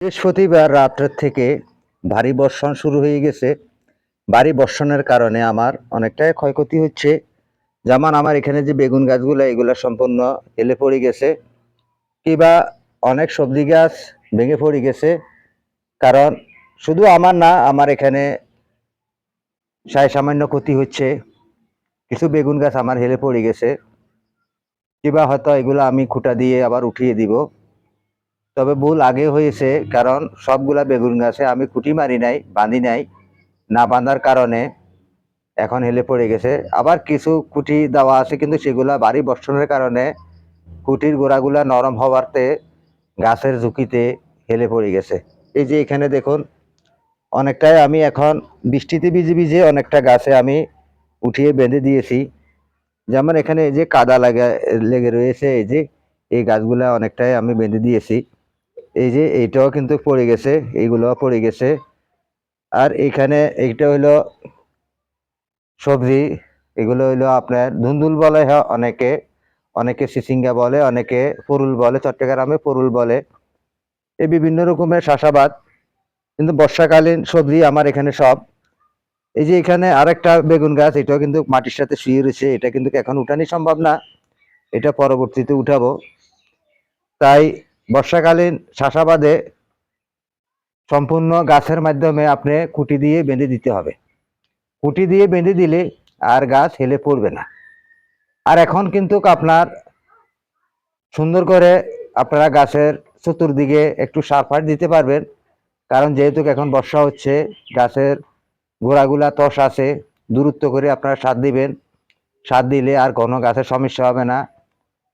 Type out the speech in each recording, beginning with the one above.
বৃহস্পতিবার রাত্রের থেকে ভারী বর্ষণ শুরু হয়ে গেছে। ভারী বর্ষণের কারণে আমার অনেকটাই ক্ষয়ক্ষতি হচ্ছে। যেমন আমার এখানে যে বেগুন গাছগুলো এগুলো সম্পূর্ণ হেলে পড়ে গেছে, কিংবা অনেক সবজি গাছ ভেঙে পড়ে গেছে। কারণ শুধু আমার না, আমার এখানে সায় সামান্য ক্ষতি হচ্ছে। কিছু বেগুন গাছ আমার হেলে পড়ে গেছে, কিংবা হয়তো এগুলো আমি খুঁটা দিয়ে আবার উঠিয়ে দিব। তবে ভুল আগে হয়েছে, কারণ সবগুলা বেগুন গাছে আমি খুঁটি মারি নাই, বাঁধি নাই। না বাঁধার কারণে এখন হেলে পড়ে গেছে। আবার কিছু খুঁটি দেওয়া আছে, কিন্তু সেগুলা ভারী বর্ষণের কারণে খুঁটির গোড়াগুলা নরম হওয়াতে গাছের ঝুঁকিতে হেলে পড়ে গেছে। এই যে এখানে দেখুন, অনেকটাই আমি এখন বৃষ্টিতে ভিজে ভিজে অনেকটা গাছে আমি উঠিয়ে বেঁধে দিয়েছি। যেমন এখানে এই যে কাদা লেগে রয়েছে, এই যে এই গাছগুলা অনেকটাই আমি বেঁধে দিয়েছি। এই যে এইটাও কিন্তু পড়ে গেছে, এইগুলো পড়ে গেছে। আর এখানে এইটা হইলো সবজি, এগুলো হইলো আপনার ধুন্দুল বলে, হ্যাঁ অনেকে, অনেকে সিসিঙ্গা বলে, অনেকে পরুল বলে, চট্টগ্রামে পরুল বলে। এই বিভিন্ন রকমের চাষাবাদ, কিন্তু বর্ষাকালীন সবজি আমার এখানে সব। এই যে এখানে আরেকটা বেগুন গাছ, এটাও কিন্তু মাটির সাথে শুয়ে রয়েছে। এটা কিন্তু এখন উঠানি সম্ভব না, এটা পরবর্তীতে উঠাবো। তাই বর্ষাকালীন চাষাবাদে সম্পূর্ণ গাছের মাধ্যমে আপনি খুঁটি দিয়ে বেঁধে দিতে হবে। খুঁটি দিয়ে বেঁধে দিলে আর গাছ হেলে পড়বে না। আর এখন কিন্তু আপনার সুন্দর করে আপনারা গাছের চতুর্দিকে একটু সারফার দিতে পারবেন। কারণ যেহেতু এখন বর্ষা হচ্ছে, গাছের গোড়াগুলা তস আছে, দূরত্ব করে আপনারা সার দিবেন। সার দিলে আর কোনো গাছের সমস্যা হবে না।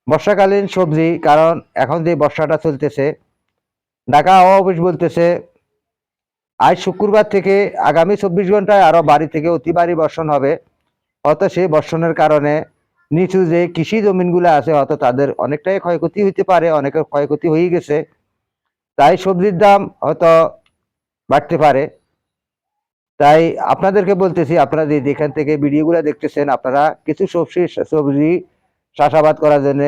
বর্ষাকালীন সবজি, কারণ এখন যে বর্ষাটা চলতেছে, ঢাকা আবহাওয়া অফিস বলতেছে আজ শুক্রবার থেকে আগামী 24 ঘন্টায় আরো ভারী থেকে অতি ভারী বর্ষণ হবে। হয়তো সেই বর্ষণের কারণে নিচু যে কৃষি জমিনগুলো আছে, হয়তো তাদের অনেকটাই ক্ষয়ক্ষতি হইতে পারে, অনেকের ক্ষয়ক্ষতি হয়ে গেছে। তাই সবজির দাম হয়তো বাড়তে পারে। তাই আপনাদেরকে বলতেছি, আপনারা যে যেখান থেকে ভিডিওগুলো দেখতেছেন, আপনারা কিছু সবজি চাষাবাদ করার জন্য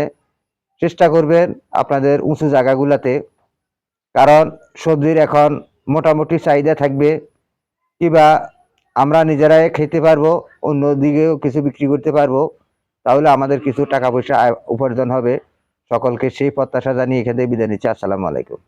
চেষ্টা করবেন আপনাদের উঁচু জায়গাগুলোতে। কারণ সবজির এখন মোটামুটি চাহিদা থাকবে, কিংবা আমরা নিজেরাই খেতে পারবো, অন্যদিকেও কিছু বিক্রি করতে পারবো। তাহলে আমাদের কিছু টাকা পয়সা উপার্জন হবে। সকলকে সেই প্রত্যাশা জানিয়ে এখান থেকে বিদায় নিচ্ছি। আসসালামু আলাইকুম।